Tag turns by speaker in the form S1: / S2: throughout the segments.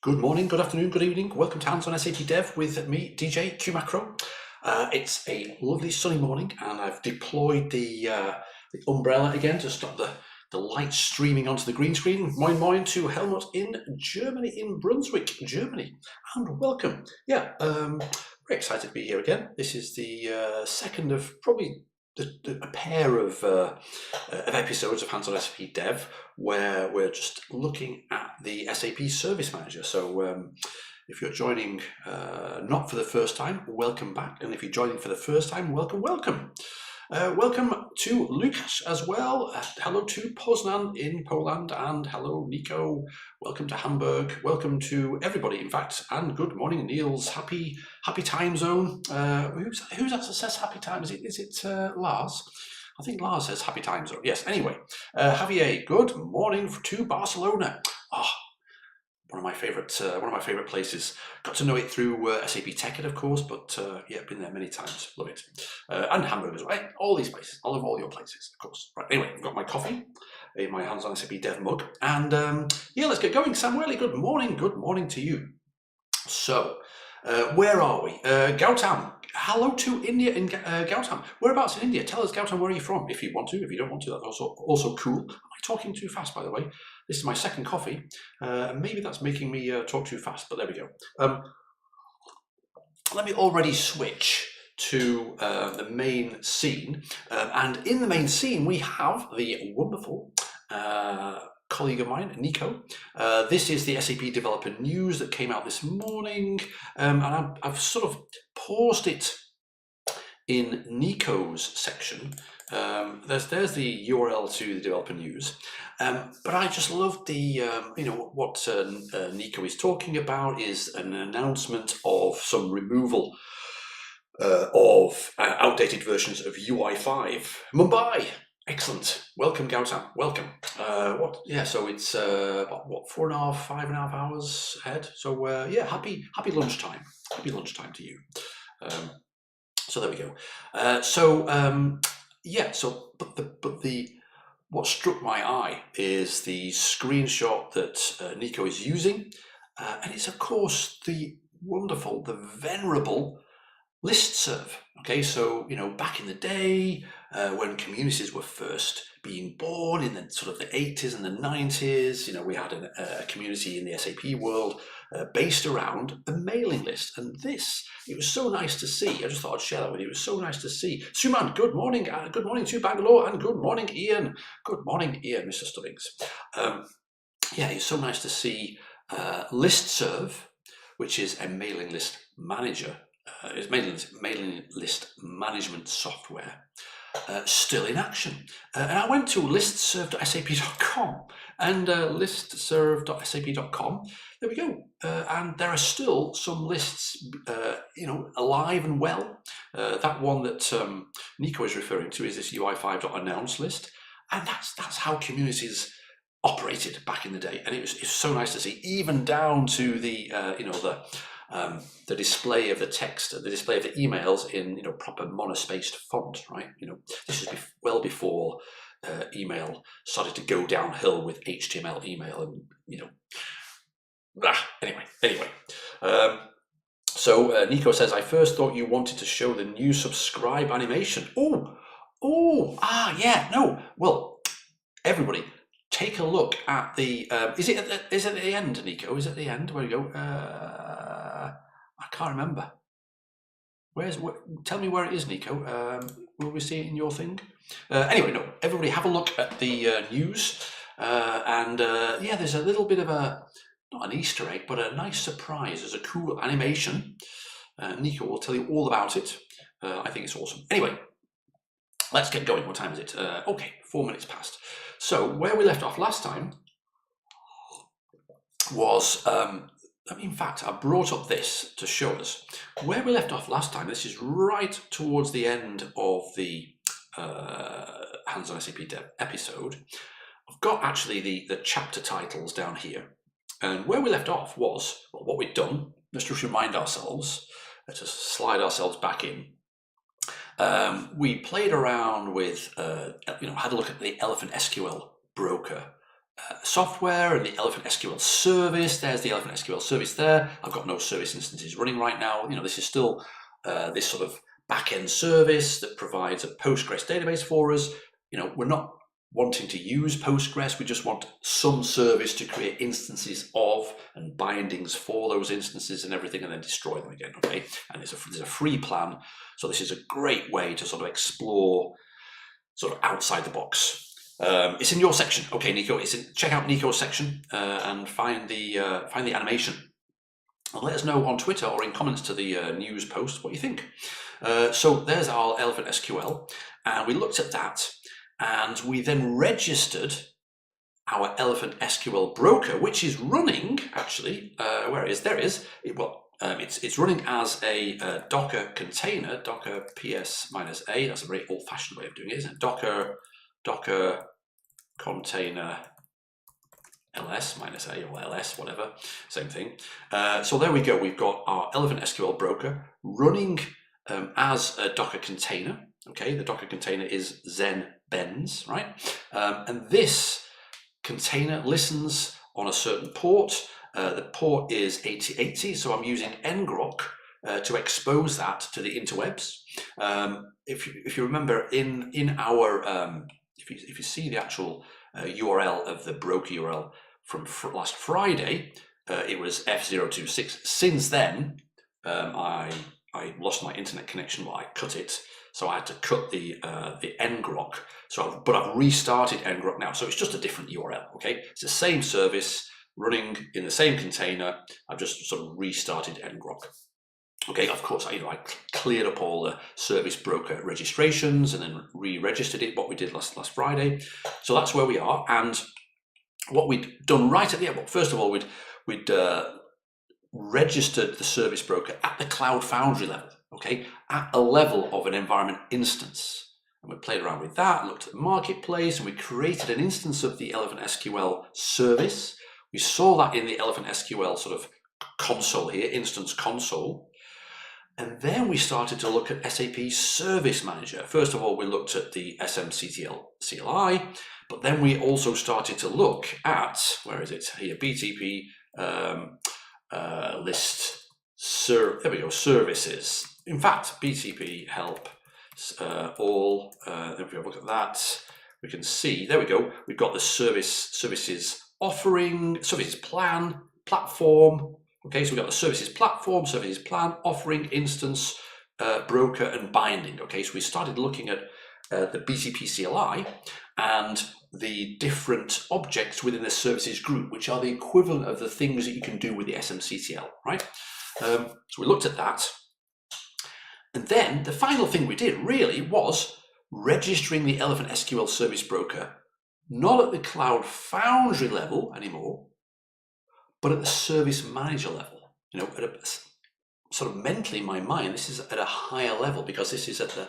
S1: Good morning, good afternoon, good evening. Welcome to Hands on SAP Dev with me, DJ Qmacro. It's a lovely sunny morning, and I've deployed the umbrella again to stop the light streaming onto the green screen. Moin moin to Helmut in Germany, in Brunswick, Germany, and welcome. Very excited to be here again. This is the second of probably a pair of episodes of Hands on SAP Dev where we're just looking at the SAP Service Manager. So if you're joining not for the first time, welcome back. And if you're joining for the first time, welcome. Welcome to Lukas as well. Hello to Poznan in Poland, and hello Nico. Welcome to Hamburg. Welcome to everybody, in fact, and good morning, Niels. Happy time zone. Who's that says happy time? Is it Lars? I think Lars says happy time zone. Yes. Anyway, Javier. Good morning to Barcelona. One of my favorite places. Got to know it through SAP TechEd, of course, but yeah, been there many times. Love it. And Hamburg as well. All these places. I love all your places, of course. Right. Anyway, I've got my coffee in my Hands on SAP Dev mug, and yeah, let's get going. Samueli, good morning. Good morning to you. So, where are we? Gautam. Hello to India in Gautam. Whereabouts in India? Tell us, Gautam, where are you from? If you want to. If you don't want to, that's also cool. Am I talking too fast, by the way? This is my second coffee. Maybe that's making me talk too fast, but there we go. Let me already switch to the main scene. And in the main scene, we have the wonderful colleague of mine, Nico. This is the SAP Developer News that came out this morning. And I've sort of paused it in Nico's section. There's the URL to the Developer News, but I just love the what Nico is talking about is an announcement of some removal of outdated versions of UI5. Mumbai, excellent. Welcome, Gautam. Welcome. So it's what 5.5 hours ahead. So yeah, happy lunchtime. Happy lunchtime to you. So there we go. What struck my eye is the screenshot that Nico is using, and it's of course the wonderful, the venerable listserv. Okay, so back in the day when communities were first being born in the sort of the 80s and the 90s, we had a community in the SAP world based around a mailing list, and it was so nice to see. I just thought I'd share that with you. It was so nice to see. Suman, good morning to Bangalore, and good morning, Ian. Good morning, Ian, Mr. Stubbings. Yeah, it's so nice to see listserv, which is a mailing list manager. Is mailing list management software still in action. And I went to listserv.sap.com and listserv.sap.com. There we go. And there are still some lists, alive and well. That one that Nico is referring to is this UI5.announce list, and that's how communities operated back in the day. And it's so nice to see, even down to the the display of the text, the display of the emails in proper monospaced font, right? This is well before email started to go downhill with HTML email, and anyway. So Nico says, I first thought you wanted to show the new subscribe animation. Well, everybody, take a look at the. Is it at the end, Nico? Is it at the end? Where you go? I can't remember. Tell me where it is, Nico. Will we see it in your thing? Anyway, no. Everybody, have a look at the news, and there's a little bit of not an Easter egg, but a nice surprise. There's a cool animation. Nico will tell you all about it. I think it's awesome. Anyway, let's get going. What time is it? Okay, 4 minutes past. So where we left off last time was, in fact, I brought up this to show us where we left off last time. This is right towards the end of the Hands on SAP Dev episode. I've got actually the chapter titles down here. And where we left off was, what we'd done. Let's just remind ourselves, let's just slide ourselves back in. We played around with, had a look at the Elephant SQL broker software and the Elephant SQL service. There's the Elephant SQL service there. I've got no service instances running right now. This is still this sort of back-end service that provides a Postgres database for us. We're not wanting to use Postgres. We just want some service to create instances of and bindings for those instances and everything, and then destroy them again. Okay, and there's a free plan, so this is a great way to sort of explore sort of outside the box. It's in your section. Okay, Nico, check out Nico's section and find the animation. And let us know on Twitter or in comments to the news post what you think. So there's our Elephant SQL, and we looked at that, and we then registered our Elephant SQL broker, which is running actually. Where it is? There it is. It's running as a Docker container, Docker ps-a. That's a very old-fashioned way of doing it, isn't it? Docker container ls-a or ls, whatever, same thing. So there we go. We've got our Elephant SQL broker running as a Docker container. Okay, the Docker container is Zen Benz, right? And this container listens on a certain port. The port is 8080, so I'm using ngrok to expose that to the interwebs. If you remember, in our if you see the actual URL of the broker URL from last Friday, it was F026. Since then, I lost my internet connection. Well, I cut it, so I had to cut the ngrok. But I've restarted ngrok now, so it's just a different URL. Okay, it's the same service running in the same container. I've just sort of restarted ngrok. Okay, of course, I cleared up all the service broker registrations and then re-registered it, what we did last Friday. So that's where we are. And what we'd done right at the end, well, first of all, we'd registered the service broker at the Cloud Foundry level, okay, at a level of an environment instance. And we played around with that and looked at the marketplace, and we created an instance of the Elephant SQL service. We saw that in the Elephant SQL sort of console here, instance console. And then we started to look at SAP Service Manager. First of all, we looked at the SMCTL CLI, but then we also started to look at, where is it here, BTP list, there we go, services. In fact, BTP help all, if we look at that, we can see, there we go, we've got the services offering, services plan, platform. Okay, so we've got the services platform, services plan, offering, instance, broker, and binding. Okay, so we started looking at the BTP CLI and the different objects within the services group, which are the equivalent of the things that you can do with the SMCTL, right? So we looked at that. And then the final thing we did really was registering the Elephant SQL Service Broker, not at the Cloud Foundry level anymore, but at the Service Manager level. At a sort of mentally in my mind, this is at a higher level because this is at the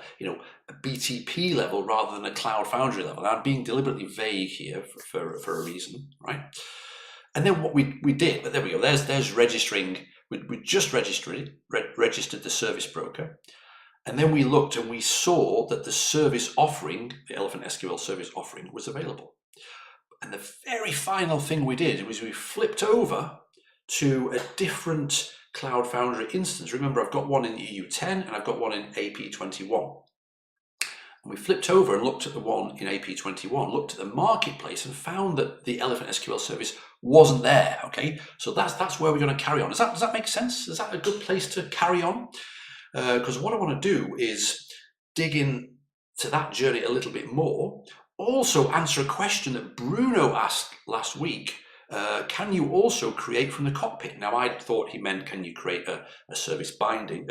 S1: a BTP level rather than a Cloud Foundry level. And I'm being deliberately vague here for a reason, right? And then what we did, but there we go. There's registering. We just registered the service broker, and then we looked and we saw that the service offering, the Elephant SQL service offering, was available. And the very final thing we did was we flipped over to a different Cloud Foundry instance. Remember, I've got one in EU10 and I've got one in AP21. And we flipped over and looked at the one in AP21, looked at the marketplace and found that the Elephant SQL service wasn't there. Okay, so that's where we're going to carry on. Does that make sense? Is that a good place to carry on? Because what I want to do is dig in to that journey a little bit more. Also answer a question that Bruno asked last week. Can you also create from the cockpit? Now, I thought he meant, can you create a service binding?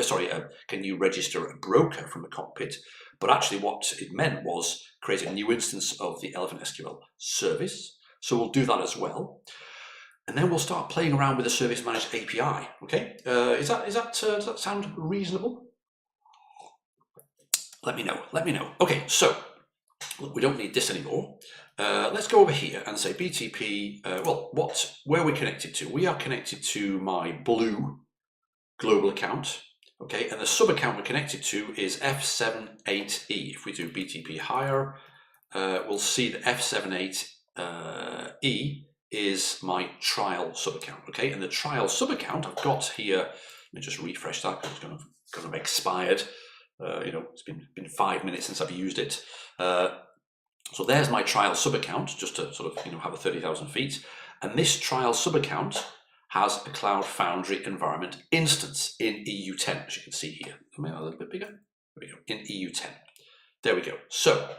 S1: Can you register a broker from the cockpit? But actually what it meant was create a new instance of the Elephant SQL service. So we'll do that as well. And then we'll start playing around with the Service Manager API. Okay, does that sound reasonable? Let me know. Okay, so look, we don't need this anymore. Let's go over here and say BTP, where are we connected to? We are connected to my blue global account, okay, and the sub account we're connected to is F78E. If we do BTP hire, we'll see that F78 E is my trial subaccount, okay? And the trial subaccount I've got here, let me just refresh that because it's kind of expired. It's been 5 minutes since I've used it. So there's my trial subaccount, just to sort of have a 30,000 feet. And this trial subaccount has a Cloud Foundry environment instance in EU10, as you can see here. Maybe a little bit bigger. There we go, in EU10. There we go. So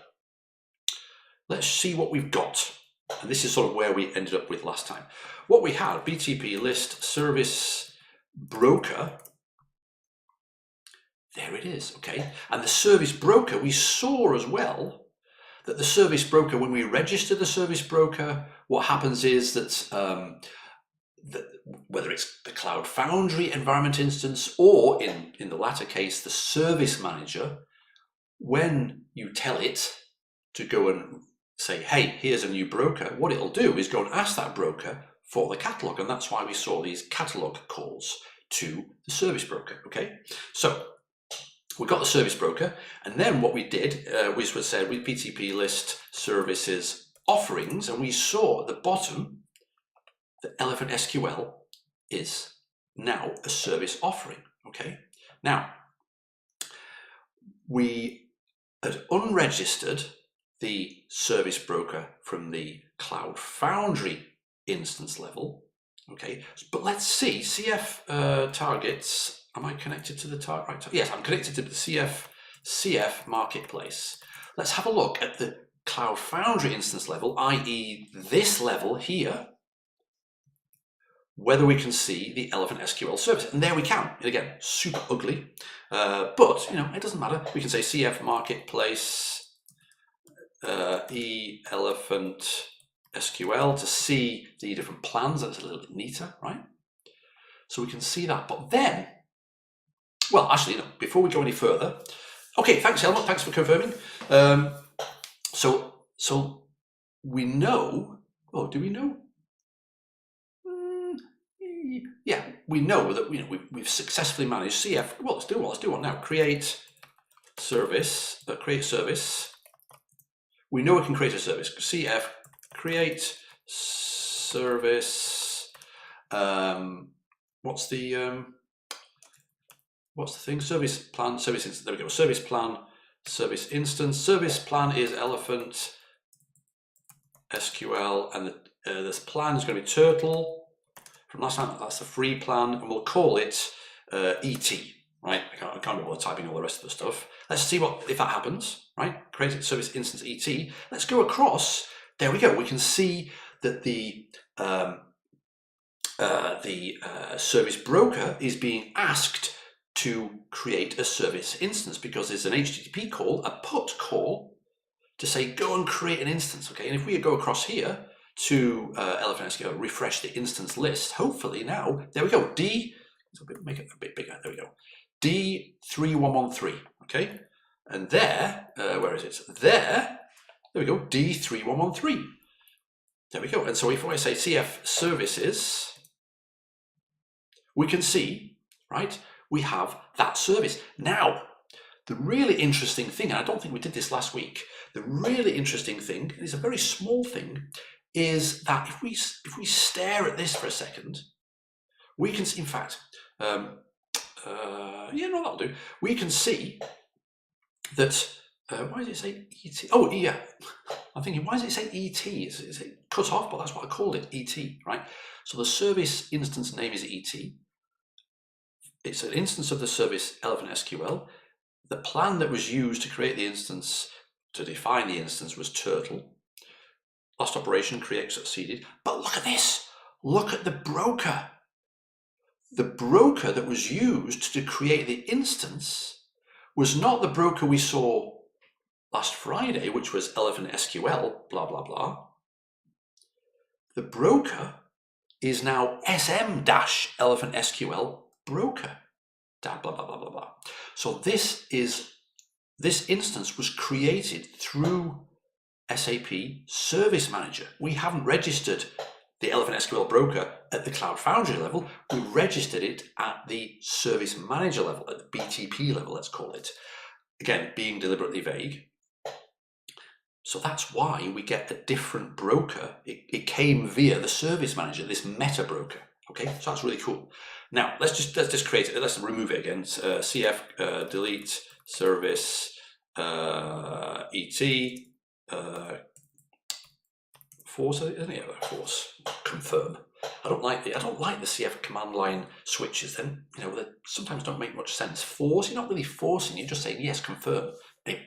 S1: let's see what we've got. And this is sort of where we ended up with last time. What we had, BTP list service broker. There it is, okay? And the service broker, we saw as well that the service broker, when we register the service broker, what happens is that, whether it's the Cloud Foundry environment instance or in the latter case, the service manager, when you tell it to go and say, hey, here's a new broker, what it'll do is go and ask that broker for the catalog. And that's why we saw these catalog calls to the service broker, okay? So we got the service broker, and then what we did was said with BTP list services offerings, and we saw at the bottom that Elephant SQL is now a service offering, okay? Now, we had unregistered the service broker from the Cloud Foundry instance level, okay? But let's see, CF targets, am I connected to the target? Right, yes, I'm connected to the CF marketplace. Let's have a look at the Cloud Foundry instance level, i.e. this level here, whether we can see the Elephant SQL service. And there we can. And again, super ugly, but it doesn't matter. We can say CF marketplace Elephant SQL to see the different plans. That's a little bit neater, right? So we can see that. But then, well, actually, no, before we go any further, okay, thanks, Helmut, thanks for confirming. So we know, oh, do we know? Yeah, we know that we've successfully managed CF. Well, let's do one now. Create service. We know we can create a service. CF create service. What's the thing? Service plan. Service instance. There we go. Service plan. Service instance. Service plan is Elephant SQL, and this plan is going to be turtle. From last time, that's the free plan, and we'll call it ET, right? I can't bother typing all the rest of the stuff. Let's see if that happens, right? Create service instance ET. Let's go across. There we go. We can see that the service broker is being asked to create a service instance because there's an HTTP call, a put call, to say go and create an instance, okay? And if we go across here to Elephant SQL, refresh the instance list, hopefully now, there we go, make it a bit bigger, there we go, D3113, okay? And there, where is it? There we go, D3113. There we go. And so if I say CF services, we can see, right, we have that service. Now, the really interesting thing, and I don't think we did this last week, the really interesting thing, and it's a very small thing, is that if we stare at this for a second, we can see, in fact, that'll do. We can see that, why does it say ET? Oh, yeah, I'm thinking, why does it say ET? Is it cut off? But that's what I called it, ET, right? So the service instance name is ET. It's an instance of the service Elephant SQL. The plan that was used to create the instance, to define the instance, was turtle. Last operation, create succeeded. But look at this. Look at the broker. The broker that was used to create the instance was not the broker we saw last Friday, which was Elephant SQL, blah, blah, blah. The broker is now SM-Elephant SQL broker, blah, blah, blah, blah, blah, blah. So this instance was created through SAP Service Manager. We haven't registered the Elephant SQL broker at the Cloud Foundry level. We registered it at the Service Manager level, at the BTP level, let's call it. Again, being deliberately vague. So that's why we get a different broker. It came via the Service Manager, this meta broker. Okay, so that's really cool. Now let's just create it. Let's remove it again. CF delete service et force, isn't it? Force confirm. I don't like the CF command line switches. Then they sometimes don't make much sense. Force, you're not really forcing. You're just saying yes, confirm. Anyway.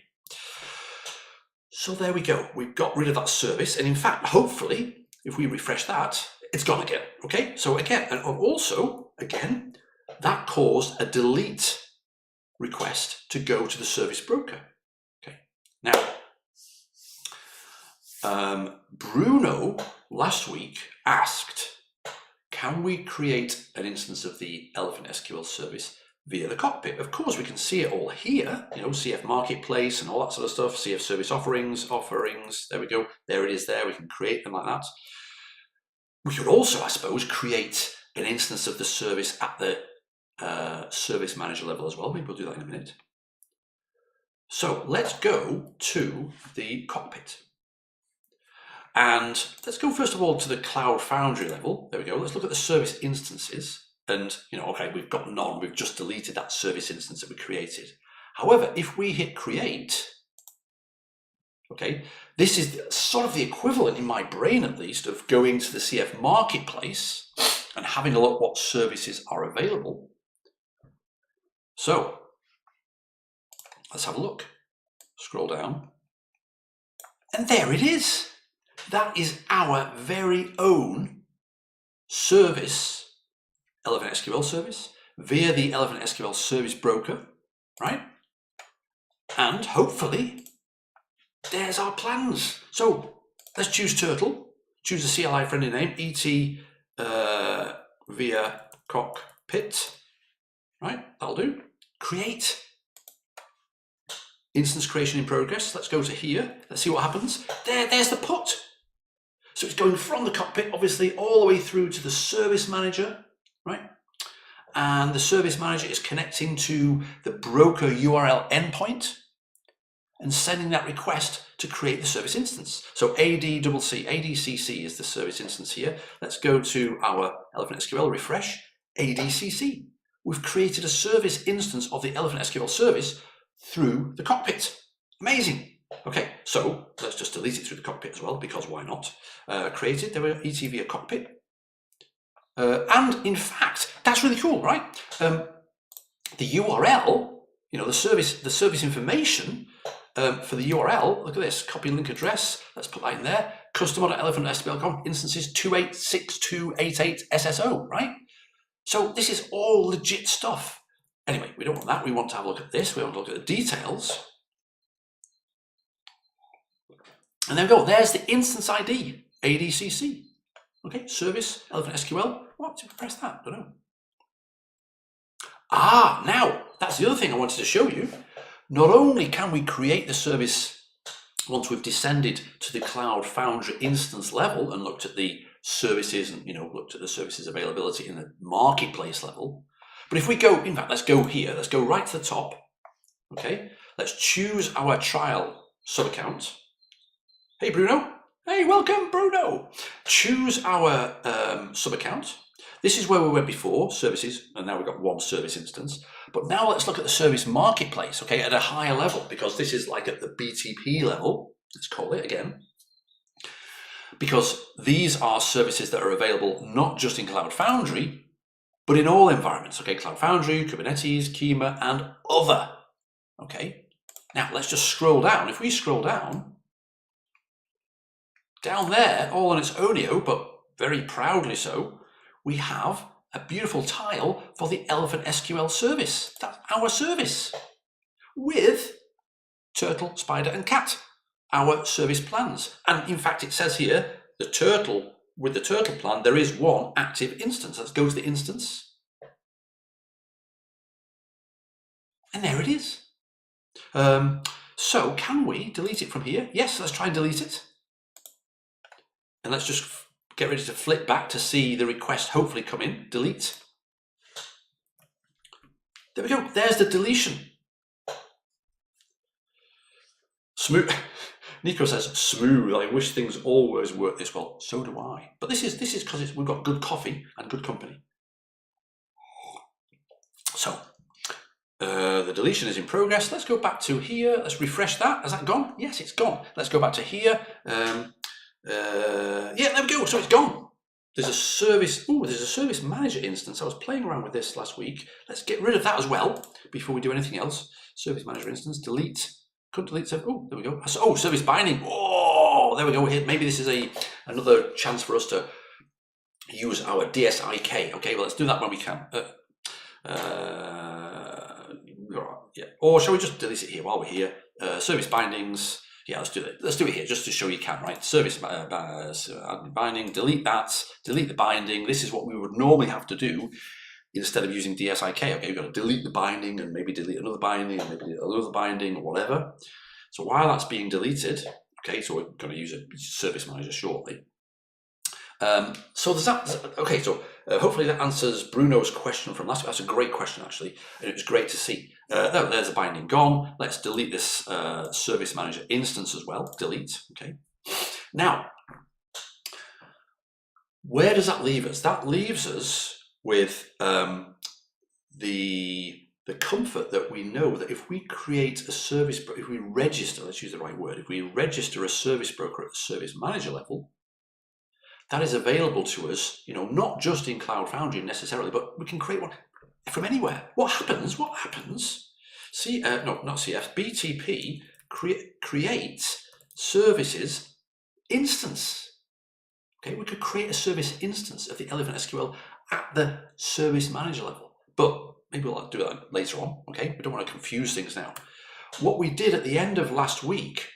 S1: So there we go. We've got rid of that service, and in fact, hopefully, if we refresh that, it's gone again. Okay. So again, and also again, that caused a delete request to go to the service broker. Okay. Now, Bruno last week asked, can we create an instance of the Elephant SQL service via the cockpit? Of course, we can see it all here, CF Marketplace and all that sort of stuff, CF Service offerings, there we go, there it is there, we can create them like that. We could also, I suppose, create an instance of the service at the Service Manager level as well. Maybe we'll do that in a minute. So let's go to the cockpit. And let's go first of all to the Cloud Foundry level. There we go. Let's look at the service instances. And, okay, we've got none. We've just deleted that service instance that we created. However, if we hit create, okay, this is sort of the equivalent in my brain, at least, of going to the CF Marketplace and having a look what services are available. So let's have a look. Scroll down. And there it is. That is our very own service, Elephant SQL service, via the Elephant SQL service broker, right? And hopefully, there's our plans. So let's choose Turtle, choose a CLI friendly name, et via cockpit, right? That'll do. Create. Instance creation in progress. Let's go to here. Let's see what happens. There's the put. So it's going from the cockpit, obviously, all the way through to the Service Manager, right? And the Service Manager is connecting to the broker URL endpoint and sending that request to create the service instance. So ADCC is the service instance here. Let's go to our Elephant SQL, refresh, ADCC. We've created a service instance of the Elephant SQL service through the cockpit. Amazing. Okay, so let's just delete it through the cockpit as well, because why not? Created, there were ET via cockpit. And in fact, that's really cool, right? The URL, the service information for the URL, look at this, copy link address, let's put that in there, customer.elephant.sql.com instances 286288 SSO, right? So this is all legit stuff. Anyway, we don't want that. We want to have a look at this. We want to look at the details. And there we go. There's the instance ID, ADCC. Okay, service, Elephant SQL. What did we press that? I don't know. Now, that's the other thing I wanted to show you. Not only can we create the service once we've descended to the Cloud Foundry instance level and looked at the services and, looked at the services availability in the marketplace level, but if we go, in fact, let's go here. Let's go right to the top. Okay, let's choose our trial subaccount. Hey, Bruno. Hey, welcome, Bruno. Choose our subaccount. This is where we went before, services, and now we've got one service instance. But now let's look at the service marketplace, okay, at a higher level, because this is like at the BTP level, let's call it again. Because these are services that are available not just in Cloud Foundry, but in all environments, okay, Cloud Foundry, Kubernetes, Kyma, and other, okay. Now let's just scroll down. If we scroll down there, all on its ownio, but very proudly so, we have a beautiful tile for the Elephant SQL service. That's our service with Turtle, Spider, and Cat, our service plans. And in fact, it says here, with the Turtle plan, there is one active instance. Let's go to the instance. And there it is. So can we delete it from here? Yes, let's try and delete it. And let's just get ready to flip back to see the request hopefully come in. Delete. There we go. There's the deletion. Smooth. Nico says, smooth. I wish things always work this well. So do I. But this is because we've got good coffee and good company. So the deletion is in progress. Let's go back to here. Let's refresh that. Has that gone? Yes, it's gone. Let's go back to here. Yeah, there we go. So it's gone. There's a service. Oh, there's a service manager instance. I was playing around with this last week. Let's get rid of that as well before we do anything else. Service manager instance, delete. Couldn't delete. Oh, there we go. Oh, service binding. Oh, there we go. Maybe this is another chance for us to use our DSIK. Okay, well, let's do that when we can. Yeah. Or shall we just delete it here while we're here? Service bindings. Yeah, let's do it. Let's do it here just to show you can, right? Service binding, delete that, delete the binding. This is what we would normally have to do instead of using DSIK. Okay, we've got to delete the binding and maybe delete another binding and maybe delete another binding or whatever. So while that's being deleted, okay, so we're going to use a service manager shortly. So there's that. Okay, so hopefully that answers Bruno's question from last week. That's a great question, actually, and it was great to see. There's a binding gone. Let's delete this service manager instance as well. Delete. Okay. Now, where does that leave us? That leaves us with the comfort that we know that if we create a service, if we register, let's use the right word, if we register a service broker at the service manager level, that is available to us, not just in Cloud Foundry necessarily, but we can create one from anywhere. What happens? BTP creates services instance. Okay, we could create a service instance of the Elephant SQL at the service manager level, but maybe we'll do that later on. Okay, we don't want to confuse things now. What we did at the end of last week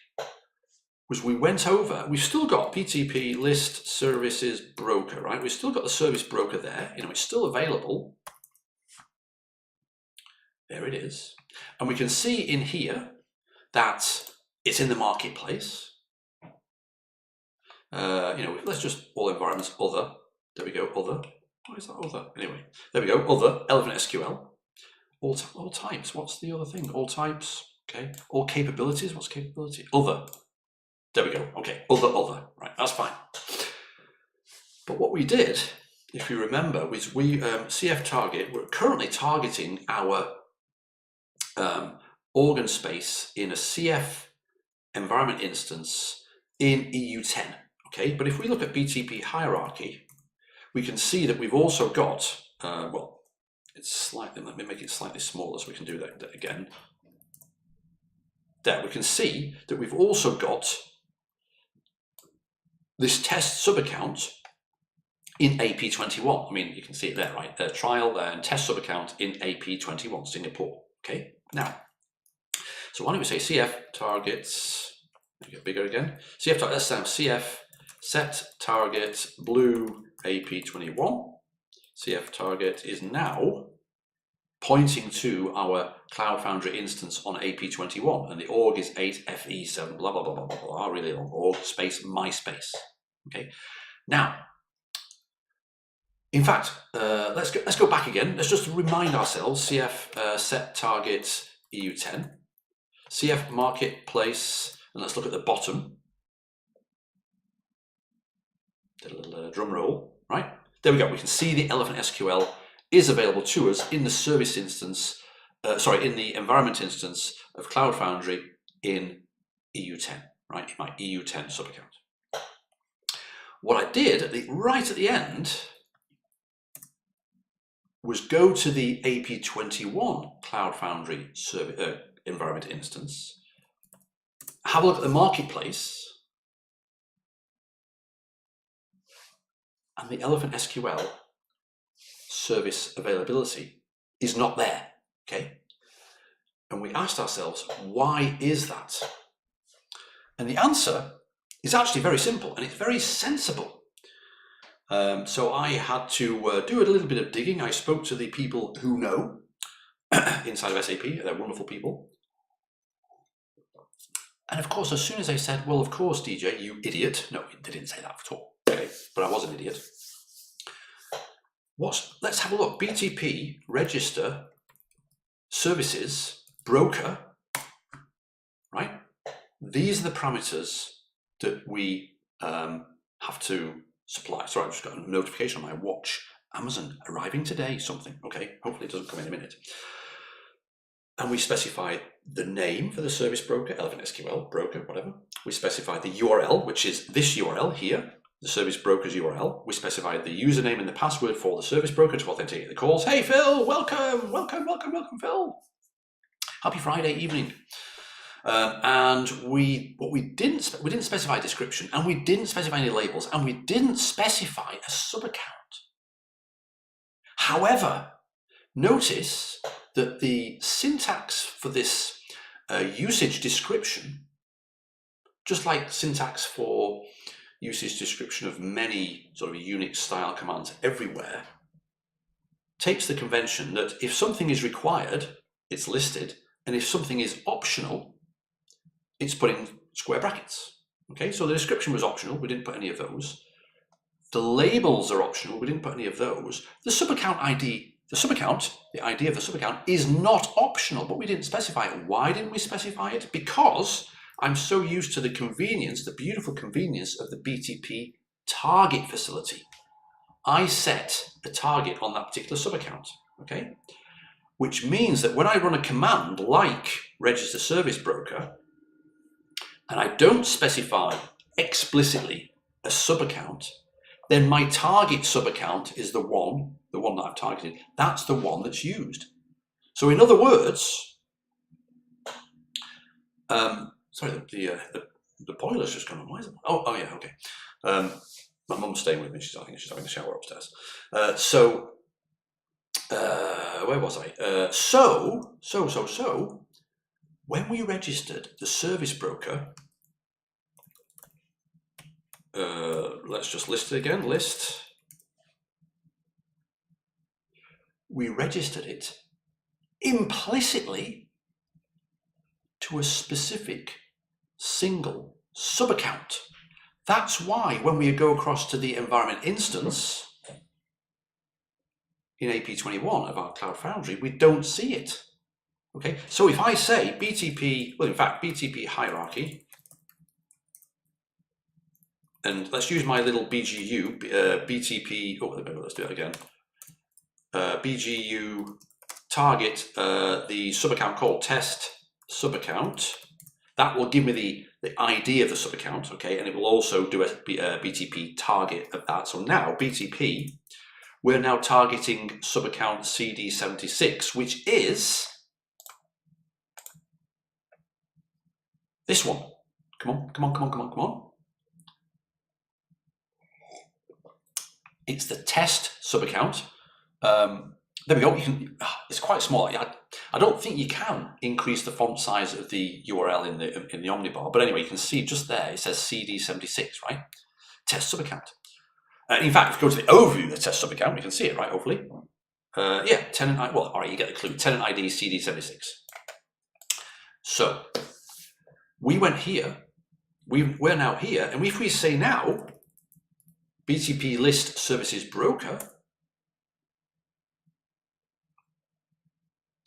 S1: was we went over, we've still got BTP list services broker, right? We've still got the service broker there, it's still available. There it is. And we can see in here that it's in the marketplace. Let's just all environments, other. There we go, other. Why is that other? Anyway, there we go, other, Elephant SQL. All types, what's the other thing? All types, okay. All capabilities, what's capability? Other. There we go. Okay, other, right, that's fine. But what we did, if you remember, was we CF target, we're currently targeting our organ space in a CF environment instance in EU10. Okay, but if we look at BTP hierarchy, we can see that we've also got, it's slightly, let me make it slightly smaller so we can do that again. There, we can see that we've also got this test subaccount in AP21. I mean, you can see it there, right? Trial and test subaccount in AP21, Singapore. Okay, now, so why don't we say CF targets, get bigger again. CF target, let's say CF set target blue AP21. CF target is now pointing to our Cloud Foundry instance on AP21, and the org is 8FE7, blah, blah, blah, blah, blah, blah, really long, org space, my space. Okay, now, in fact, let's go back again. Let's just remind ourselves, CF set target EU10, CF marketplace, and let's look at the bottom. Did a little drum roll, right? There we go, we can see the Elephant SQL is available to us in the service instance, in the environment instance of Cloud Foundry in EU10, right, in my EU10 subaccount. What I did right at the end was go to the AP21 Cloud Foundry environment instance, have a look at the marketplace, and the Elephant SQL service availability is not there, okay? And we asked ourselves, why is that? And the answer is actually very simple, and it's very sensible. So I had to do a little bit of digging. I spoke to the people who know inside of SAP. They're wonderful people. And of course, as soon as they said, well, of course, DJ, you idiot. No, they didn't say that at all, okay? But I was an idiot. Let's have a look. BTP register services broker, right? these are the parameters that we have to supply. Sorry, I've just got a notification on my watch. Amazon arriving today, something. Okay, hopefully it doesn't come in a minute. And we specify the name for the service broker, Elephant SQL, broker, whatever. We specify the URL, which is this URL here, the service broker's URL. We specify the username and the password for the service broker to authenticate the calls. Hey, Phil, welcome, Phil. Happy Friday evening. And we didn't specify a description, and we didn't specify any labels, and we didn't specify a subaccount. However, notice that the syntax for this usage description, just like syntax for usage description of many sort of Unix style commands everywhere, takes the convention that if something is required, it's listed, and if something is optional, it's put in square brackets. Okay, so the description was optional, we didn't put any of those. The labels are optional, we didn't put any of those. The subaccount ID, the ID of the subaccount is not optional, but we didn't specify it. Why didn't we specify it? Because I'm so used to the convenience, the beautiful convenience of the BTP target facility. I set a target on that particular subaccount, okay? Which means that when I run a command like register service broker, and I don't specify explicitly a subaccount, then my target subaccount is the one that I've targeted. That's the one that's used. So in other words, sorry, the boiler's just gone on. Why is it? Oh yeah, okay. My mum's staying with me. I think she's having a shower upstairs. Where was I? So when we registered the service broker, let's just list it again, list. We registered it implicitly to a specific single subaccount. That's why when we go across to the environment instance in AP21 of our Cloud Foundry, we don't see it. Okay, so if I say BTP, well, in fact, BTP hierarchy, and let's use my little BGU, BTP, let's do that again. BGU target, the subaccount called test subaccount. That will give me the ID of the subaccount, okay, and it will also do a BTP target of that. So now BTP, we're now targeting subaccount CD76, which is this one. Come on. It's the test subaccount. There we go. It's quite small. I don't think you can increase the font size of the URL in the omnibar, but anyway, you can see just there it says CD76, right? Test subaccount. In fact, if you go to the overview of the test subaccount, you can see it, right? Hopefully, yeah. Tenant ID. Well, all right, you get the clue. Tenant ID CD76. So we went here. We're now here, and if we say now BTP list services broker,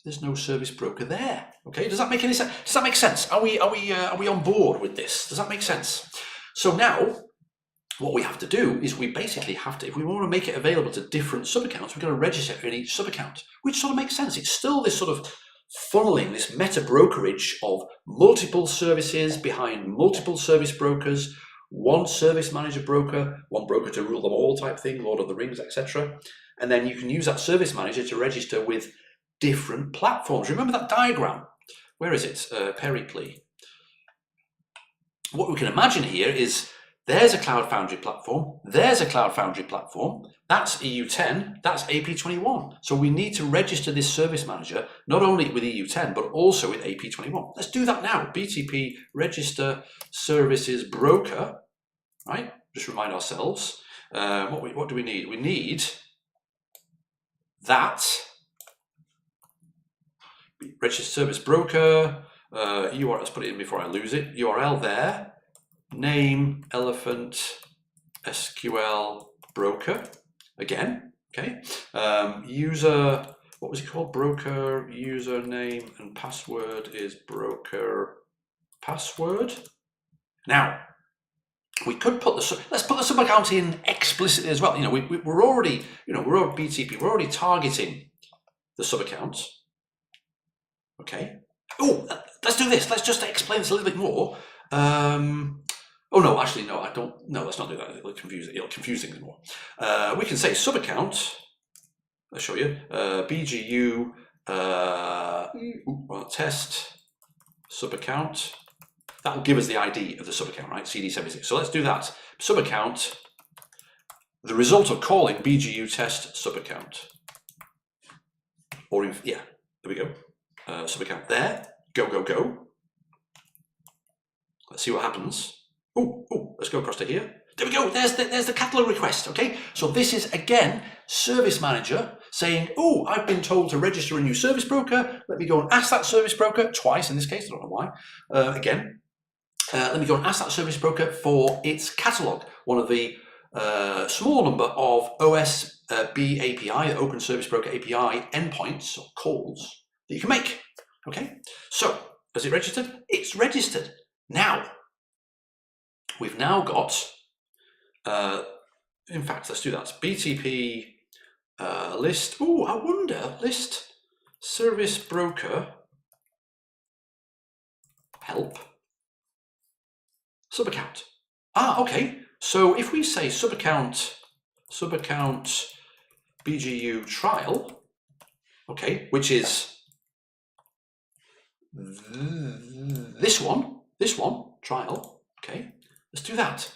S1: there's no service broker there. Okay, does that make any sense? Does that make sense? Are we on board with this? Does that make sense? So now, what we have to do is we basically have to, if we want to make it available to different subaccounts, we're going to register in each subaccount, which sort of makes sense. It's still this sort of funneling, this meta brokerage of multiple services behind multiple service brokers, one service manager broker, one broker to rule them all type thing, Lord of the Rings, etc. And then you can use that service manager to register with different platforms. Remember that diagram? Where is it? Peripley. What we can imagine here is there's a Cloud Foundry platform, there's a Cloud Foundry platform, that's EU10, that's AP21. So we need to register this service manager not only with EU10 but also with AP21. Let's do that now. BTP register services broker, right? Just remind ourselves. What do we need? We need that register service broker URL. Let's put it in before I lose it. URL there. Name Elephant SQL broker again. Okay. User, what was it called? Broker username and password is broker password. Now, we could put let's put the sub account in explicitly as well. You know, we're already, you know, we're already BTP, we're already targeting the sub account. Okay. Oh, let's do this. Let's just explain this a little bit more. Oh no, actually no, I don't. No, let's not do that. It'll confuse things more. We can say sub account. I'll show you. BGU test sub account. That will give us the ID of the sub account, right? CD76. So let's do that. Sub account. The result of calling BGU test sub account. Or yeah, there we go. Sub account there. Go. Let's see what happens. Oh, let's go across to here. There we go. There's the catalog request. Okay. So this is again Service Manager saying, oh, I've been told to register a new service broker. Let me go and ask that service broker twice in this case. I don't know why. Let me go and ask that service broker for its catalog. One of the small number of OSBAPI, Open Service Broker API endpoints or calls that you can make. Okay. So is it registered? It's registered. Now, we've now got, in fact, let's do that. BTP list. Oh, I wonder, list service broker help subaccount. Okay. So if we say subaccount BGU trial, okay, which is this one, trial, okay, let's do that.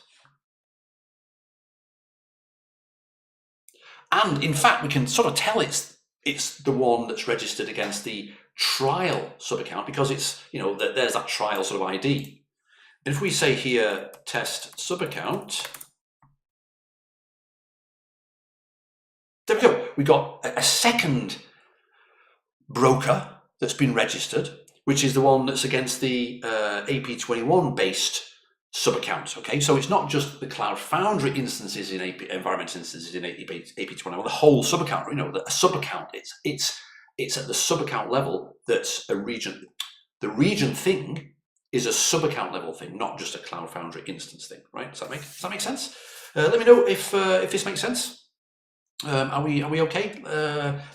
S1: And in fact, we can sort of tell it's the one that's registered against the trial subaccount because it's, you know, there's that trial sort of ID. And if we say here test subaccount, there we go. We got a second broker that's been registered, which is the one that's against the AP21 based subaccount. Okay, so it's not just the Cloud Foundry instances in environment instances in AP21, the whole subaccount. You know, a subaccount. It's at the subaccount level that's a region. The region thing is a subaccount level thing, not just a Cloud Foundry instance thing, right? Does that make sense? Let me know if this makes sense. Are we okay?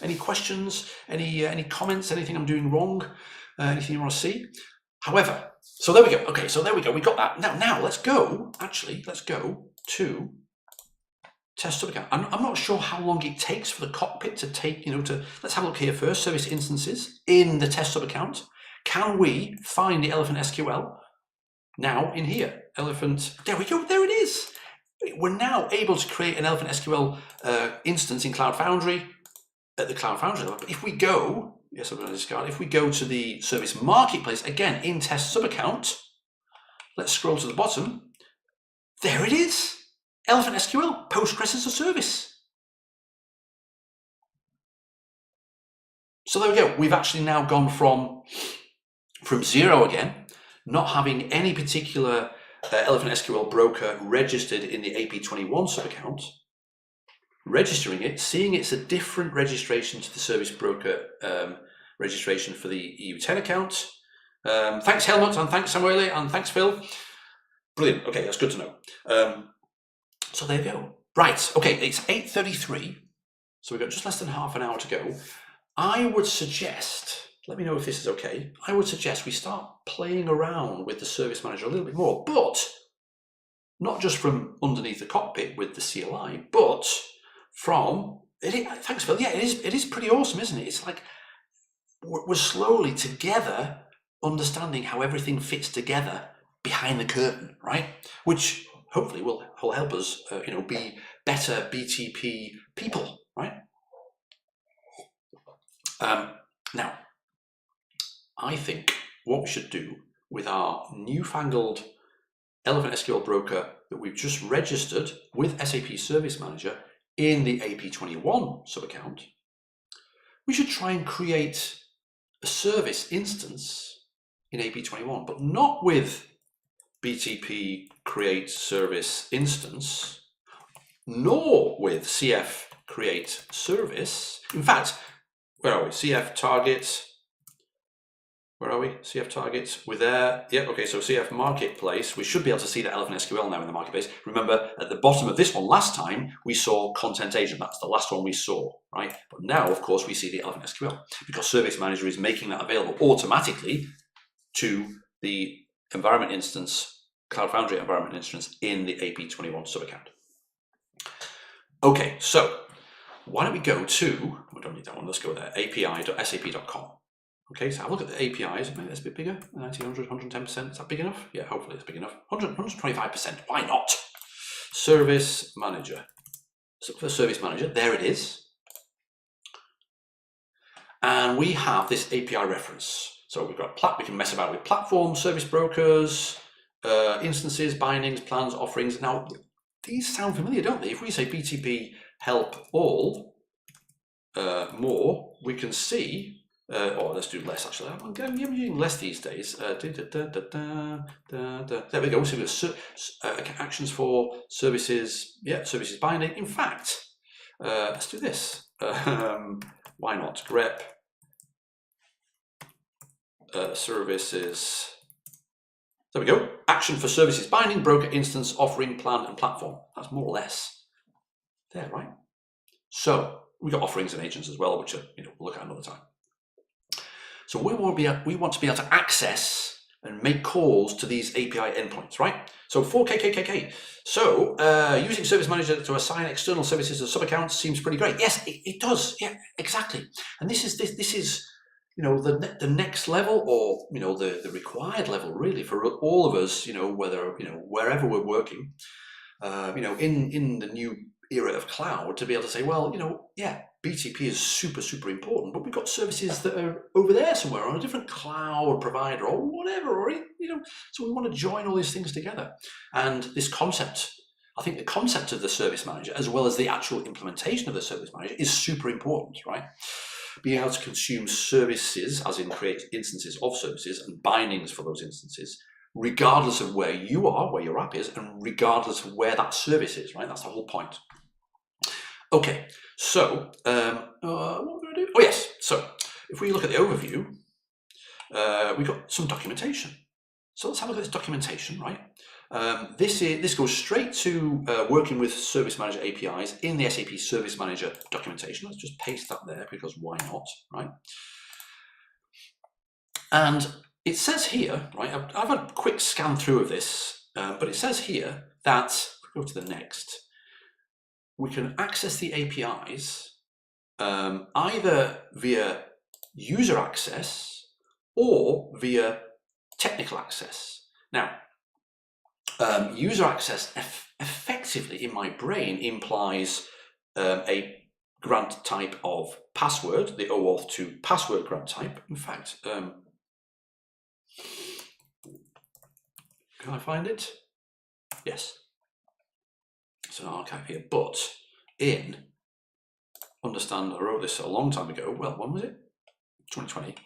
S1: Any questions? Any comments? Anything I'm doing wrong? Anything you want to see? However, so there we go. Okay, so there we go. We got that. Now let's go. Actually, let's go to test subaccount. I'm not sure how long it takes for the cockpit to take. You know, let's have a look here first. Service instances in the test subaccount. Can we find the Elephant SQL now in here? Elephant, there we go, there it is. We're now able to create an Elephant SQL instance in Cloud Foundry at the Cloud Foundry level. But if we go, yes, I'm going to discard. If we go to the Service Marketplace, again, in test subaccount, let's scroll to the bottom. There it is. Elephant SQL, Postgres as a service. So there we go. We've actually now gone from 0 again, not having any particular Elephant SQL broker registered in the AP21 subaccount, registering it, seeing it's a different registration to the service broker registration for the EU10 account. Thanks Helmut, and thanks Samuele, and thanks Phil. Brilliant. Okay, that's good to know. So there you go. Right. Okay, it's 8:33, so we've got just less than half an hour to go. I would suggest, let me know if this is okay, I would suggest we start playing around with the Service Manager a little bit more, but not just from underneath the cockpit with the CLI, but from, thanks Phil, yeah, it is pretty awesome, isn't it? It's like we're slowly together understanding how everything fits together behind the curtain, right? Which hopefully will help us, be better BTP people, right? Now, I think what we should do with our newfangled Elephant SQL broker that we've just registered with SAP Service Manager in the AP21 subaccount, we should try and create a service instance in AP21, but not with BTP create service instance, nor with CF create service. In fact, where are we? CF target Where are we? CF targets, we're there. Yep, okay, so CF marketplace, we should be able to see the Elephant SQL now in the marketplace. Remember, at the bottom of this one last time, we saw content agent. That's the last one we saw, right? But now, of course, we see the Elephant SQL because Service Manager is making that available automatically to the environment instance, Cloud Foundry environment instance in the AP21 subaccount. Okay, so why don't we go to, we don't need that one, let's go there, api.sap.com. Okay, so have a look at the APIs. Maybe that's a bit bigger. 90, 100, 110%. Is that big enough? Yeah, hopefully it's big enough. 100, 125%. Why not? Service Manager. So for Service Manager, there it is. And we have this API reference. So we've got we can mess about with platforms, service brokers, instances, bindings, plans, offerings. Now, these sound familiar, don't they? If we say BTP help all more, we can see. Or let's do less actually. I'm using less these days. There we go. So we've got actions for services. Yeah, services binding. In fact, let's do this. Why not? grep services. There we go. Action for services binding, broker, instance, offering, plan, and platform. That's more or less there, right? So we've got offerings and agents as well, which are, we'll look at another time. So we want to be able to access and make calls to these API endpoints, right? So for KKKK. So using Service Manager to assign external services to sub-accounts seems pretty great. Yes, it does. Yeah, exactly. And this is the next level, or the required level really for all of us. Whether wherever we're working, in the new era of cloud, to be able to say, well, yeah, BTP is super, super important, but we've got services that are over there somewhere on a different cloud provider or whatever, or, so we want to join all these things together. And this concept, I think the concept of the Service Manager, as well as the actual implementation of the Service Manager, is super important, right? Being able to consume services, as in create instances of services and bindings for those instances, regardless of where you are, where your app is, and regardless of where that service is, right? That's the whole point. Okay, so what we're going to do? Oh yes, so if we look at the overview, we've got some documentation. So let's have a look at this documentation, right? This goes straight to working with Service Manager APIs in the SAP Service Manager documentation. Let's just paste that there because why not, right? And it says here, right, I've had a quick scan through of this, but it says here that, if we go to the next, we can access the APIs either via user access or via technical access. Now, user access effectively in my brain implies a grant type of password, the OAuth 2 password grant type. In fact, can I find it? Yes. It's an archive here, but understand, I wrote this a long time ago. Well, when was it? 2020.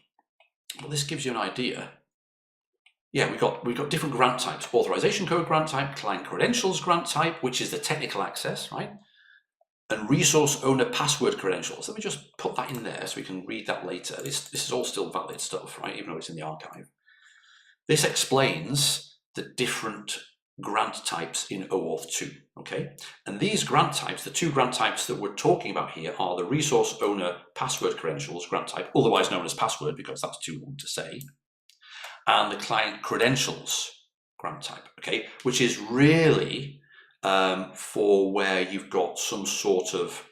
S1: Well, this gives you an idea. Yeah, we've got different grant types: authorization code grant type, client credentials grant type, which is the technical access, right? And resource owner password credentials. Let me just put that in there so we can read that later. This is all still valid stuff, right? Even though it's in the archive. This explains the different grant types in OAuth 2, okay? And these grant types, the two grant types that we're talking about here, are the resource owner password credentials grant type, otherwise known as password because that's too long to say, and the client credentials grant type, okay? Which is really for where you've got some sort of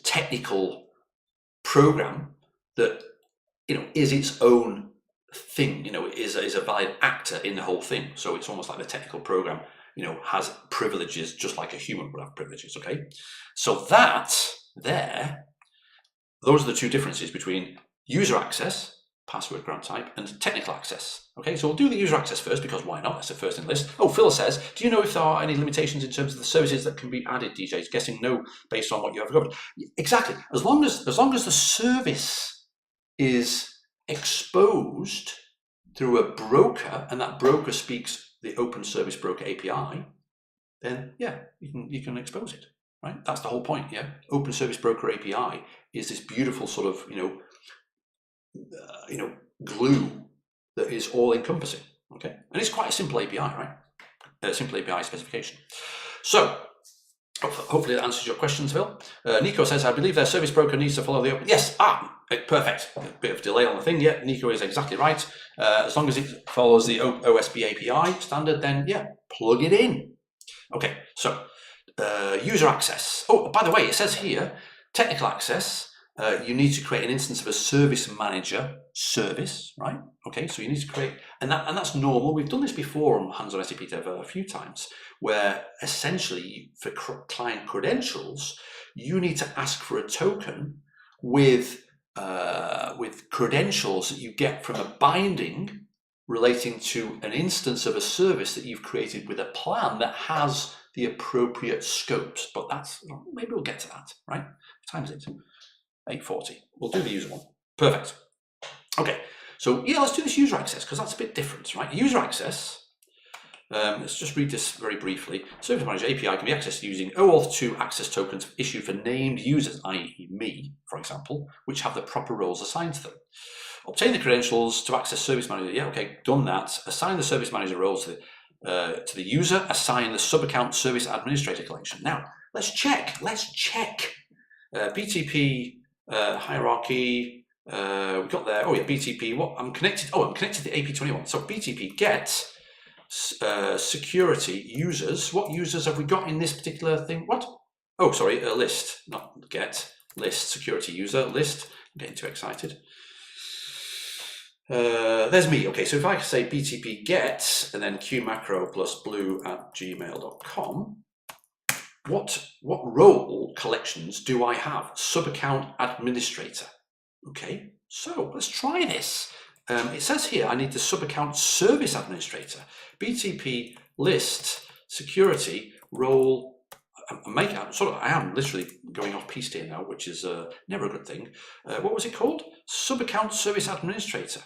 S1: technical program that is its own thing, is a valid actor in the whole thing. So it's almost like the technical program, has privileges just like a human would have privileges, okay? So that there, those are the two differences between user access, password grant type, and technical access. Okay, so we'll do the user access first because why not? That's the first in the list. Oh, Phil says, do you know if there are any limitations in terms of the services that can be added, DJs? Guessing no, based on what you have covered. Exactly. As long as the service is exposed through a broker, and that broker speaks the Open Service Broker API, then yeah, you can expose it, right? That's the whole point. Yeah, Open Service Broker API is this beautiful sort of glue that is all encompassing. Okay, and it's quite a simple API, right? Simple API specification. So hopefully that answers your questions, Phil. Nico says, I believe their service broker needs to follow the open. Yes, perfect. A bit of delay on the thing. Yeah, Nico is exactly right. As long as it follows the OSBAPI API standard, then yeah, plug it in. Okay, so user access. Oh, by the way, it says here, technical access. You need to create an instance of a service manager service, right? Okay, so you need to create, and that's normal. We've done this before on Hands on SAP Dev a few times, where essentially for client credentials, you need to ask for a token with credentials that you get from a binding relating to an instance of a service that you've created with a plan that has the appropriate scopes. But maybe we'll get to that, right? What time is it? 8:40. We'll do the user one. Perfect. Okay, so yeah, let's do this user access because that's a bit different, right? User access. Let's just read this very briefly. Service Manager API can be accessed using OAuth 2 access tokens issued for named users, i.e. me, for example, which have the proper roles assigned to them. Obtain the credentials to access Service Manager. Yeah, okay, done that. Assign the Service Manager roles to the user. Assign the Subaccount Service Administrator collection. Now, let's check. BTP hierarchy. We got there. Oh yeah, BTP. What? I'm connected. Oh, I'm connected to AP21. So BTP get security users. What users have we got in this particular thing? What? Oh, sorry, a list, not get. List, security user, list. I'm getting too excited. There's me. Okay, so if I say BTP get and then qmacro plus blue@gmail.com, what role collections do I have? Subaccount Administrator. Okay, so let's try this. It says here I need the Subaccount Service Administrator. BTP list security role. I am literally going off piste here now, which is never a good thing. What was it called? Subaccount Service Administrator.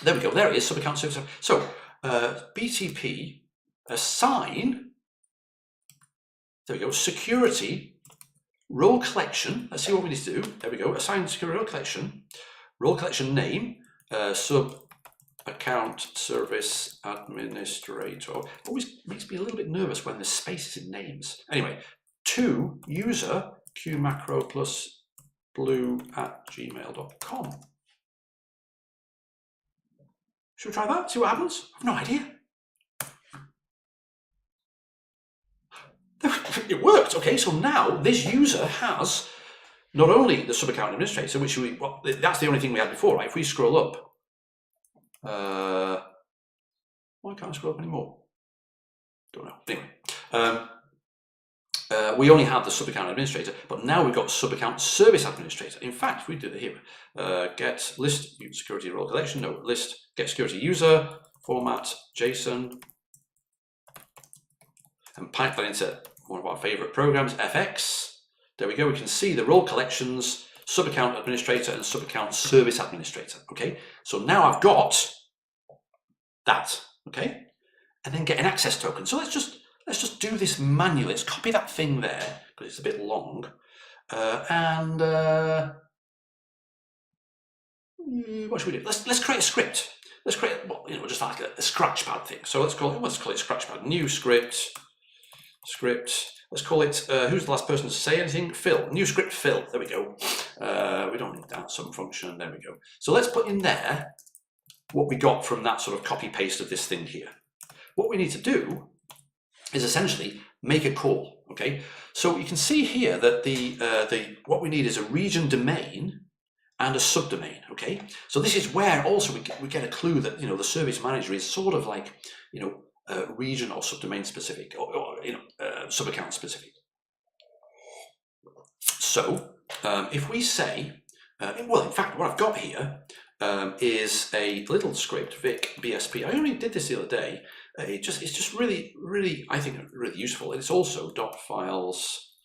S1: There we go. There it is. Subaccount Service. So BTP assign. There we go. Security role collection. Let's see what we need to do. There we go. Assign security role collection. Role collection name. Subaccount Service Administrator. Always makes me a little bit nervous when there's spaces in names. Anyway, to user qmacro plus blue@gmail.com. Should we try that? See what happens? I've no idea. It worked. Okay, so now this user has not only the Subaccount Administrator, which that's the only thing we had before, right? If we scroll up, why can't I scroll up anymore? Don't know. Anyway, we only have the Subaccount Administrator, but now we've got Subaccount Service Administrator. In fact, if we do it here, get list security role collection, no, list get security user, format JSON, and pipe that into one of our favorite programs, FX. There we go. We can see the role collections, Subaccount Administrator and Subaccount Service Administrator. Okay, so now I've got that. Okay, and then get an access token. So let's just do this manually. Let's copy that thing there because it's a bit long, and what should we do? Let's create a script. Let's create just like a scratchpad thing. So let's call it scratchpad. New script. Let's call it, who's the last person to say anything? Phil. New script Phil. There we go. We don't need that, some function. There we go. So let's put in there what we got from that sort of copy paste of this thing here. What we need to do is essentially make a call. Okay. So you can see here that what we need is a region domain and a subdomain. Okay. So this is where also we get a clue that the service manager is sort of like region or subdomain specific, or subaccount specific. So if we say, well, in fact, what I've got here is a little script, Vic BSP. I only did this the other day. It's just really, really, I think, really useful. It's also .files.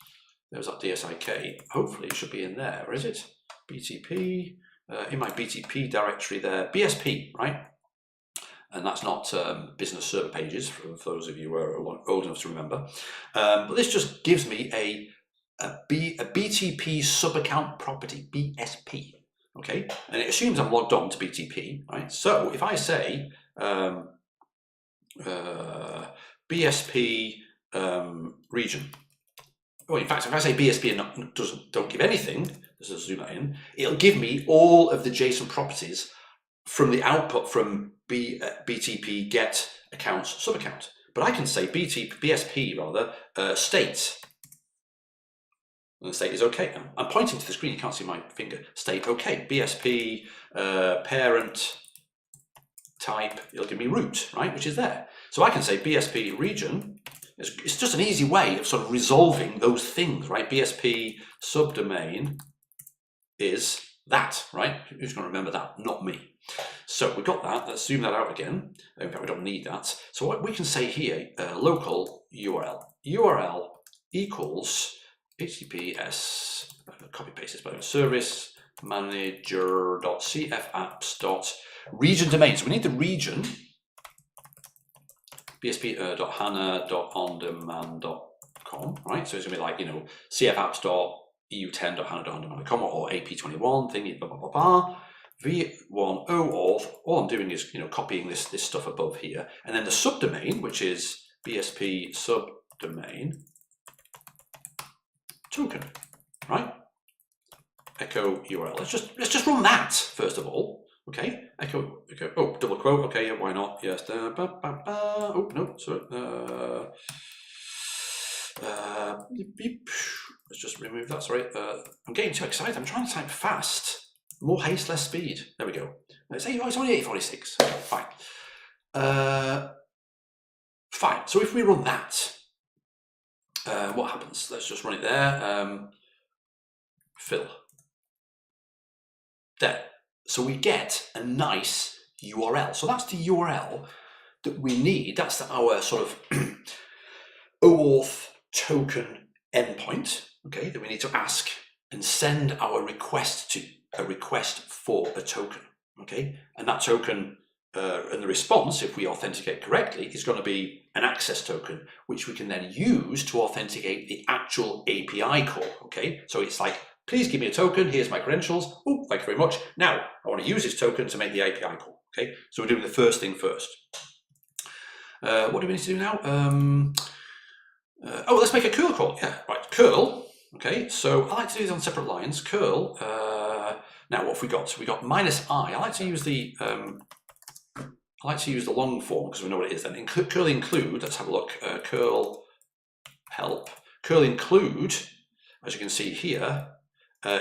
S1: There's that DSIK. Hopefully, it should be in there. Or is it BTP? In my BTP directory there, BSP, right? And that's not business server pages for those of you who are old enough to remember. But this just gives me a BTP subaccount property, BSP. okay? And it assumes I'm logged on to BTP, right? So if I say BSP region, well, in fact, if I say BSP and don't give anything, let's just zoom that in, it'll give me all of the JSON properties from the output from BTP get accounts subaccount. But I can say BSP rather state. And the state is okay. I'm pointing to the screen, you can't see my finger. State okay. BSP parent type, it'll give me root, right, which is there. So I can say BSP region. It's just an easy way of sort of resolving those things, right? BSP subdomain is that, right? Who's going to remember that? Not me. So we got that. Let's zoom that out again. In fact, we don't need that. So what we can say here, local URL. URL equals HTTPS, copy paste this, by the way, service manager.cfapps.region domain. So we need the region. bsp.hana.ondemand.com, right? So it's going to be like, cfapps.eu10.hana.ondemand.com or AP21 thingy, blah, blah, blah, blah. V1 OAuth, all I'm doing is, copying this stuff above here. And then the subdomain, which is BSP subdomain token, right? Echo URL. Let's just run that first of all. Okay, echo, oh, double quote, okay, yeah, why not? Yes, oh, no, sorry. Let's just remove that, sorry. I'm getting too excited, I'm trying to type fast. More haste, less speed. There we go. Let's say, oh, it's only 846, okay, fine. Fine, so if we run that, what happens? Let's just run it there, fill. There. So we get a nice URL. So that's the URL that we need. That's our sort of OAuth token endpoint, okay, that we need to ask and send our request to, a request for a token, okay? And that token and the response, if we authenticate correctly, is going to be an access token, which we can then use to authenticate the actual API call, okay? So it's like, please give me a token, here's my credentials. Oh, thank you very much. Now, I want to use this token to make the API call, okay? So we're doing the first thing first. What do we need to do now? Oh, let's make a curl call. Yeah, right, curl. Okay, so I like to do these on separate lines. Curl, now what have we got? We got -i. I like to use the long form because we know what it is then. Curl include, let's have a look. Curl help. Curl include, as you can see here,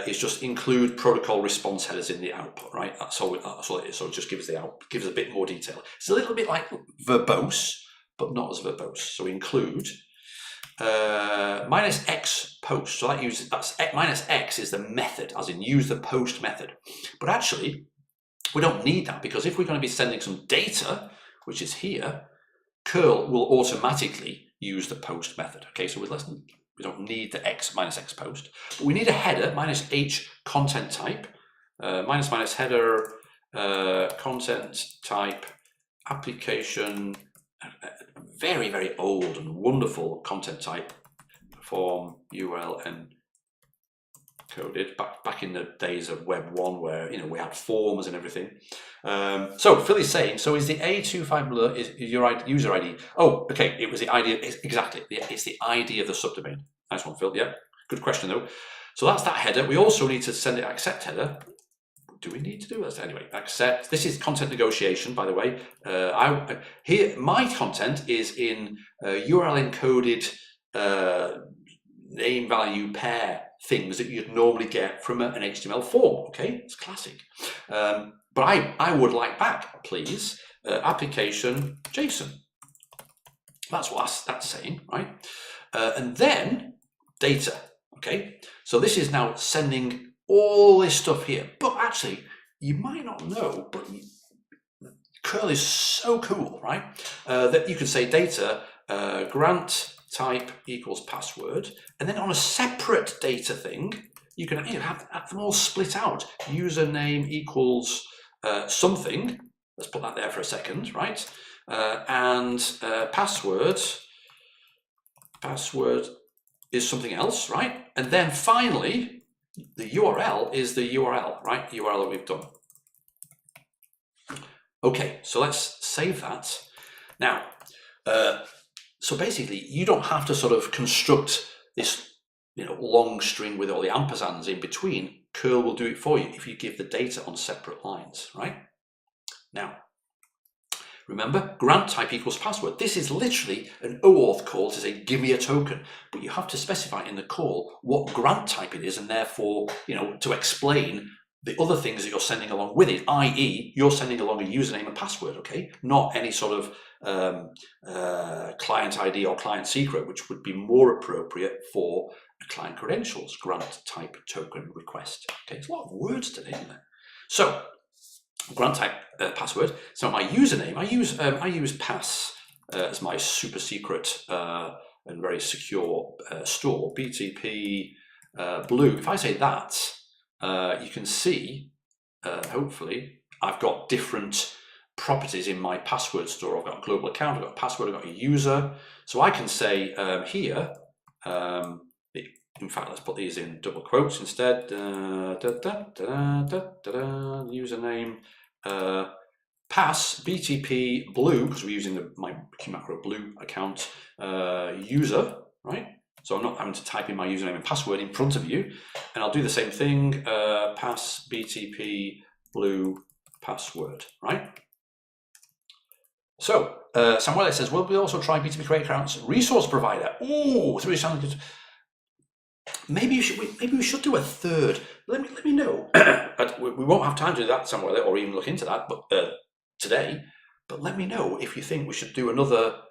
S1: is just include protocol response headers in the output, right? That's all it is. So it just gives a bit more detail. It's a little bit like verbose, but not as verbose. So include -x post. So that's -x is the method, as in use the post method. But actually, we don't need that because if we're going to be sending some data, which is here, curl will automatically use the post method. Okay, so we don't need the -x post, but we need a header, -h content type, -- header, content type, application, very, very old and wonderful content type, form URL encoded, back in the days of Web 1 where we had forms and everything. So Phil is saying, so is the A25 is your user ID? Oh, okay, it was the ID, exactly, it's the ID of the subdomain. Nice one, Phil, yeah, good question though. So that's that header. We also need to send it accept header. Do we need to do this? Anyway, accept. This is content negotiation, by the way. Here, my content is in URL encoded name value pair things that you'd normally get from an HTML form. Okay, it's classic. But I would like back, please, application JSON. That's what that's saying, right? And then data. Okay, so this is now sending all this stuff here, but actually you might not know, but curl is so cool, right? That you can say data grant type equals password, and then on a separate data thing you can have them all split out. Username equals something, let's put that there for a second, right? And password is something else, right? And then finally the URL is the URL, right? The URL that we've done. Okay, so let's save that. Now, so basically, you don't have to sort of construct this, long string with all the ampersands in between. Curl will do it for you if you give the data on separate lines, right? Now, remember, grant type equals password. This is literally an OAuth call to say, give me a token, but you have to specify in the call what grant type it is, and therefore, to explain the other things that you're sending along with it, i.e. you're sending along a username and password, okay? Not any sort of client ID or client secret, which would be more appropriate for a client credentials grant type token request. Okay, it's a lot of words today, isn't there? So, grant type password. So my username, I use pass as my super secret and very secure store, BTP blue. If I say that, you can see, hopefully, I've got different properties in my password store. I've got a global account, I've got a password, I've got a user. So I can say here, in fact, let's put these in double quotes instead. Username, pass, BTP blue, because we're using my Qmacro blue account, user, right? So I'm not having to type in my username and password in front of you. And I'll do the same thing, pass BTP blue password, right? So Samuel says, will we also try BTP create accounts resource provider? Oh, it's really sounding good. Maybe we should do a third. Let me know. We won't have time to do that, Samuel, or even look into that, but today. But let me know if you think we should do another,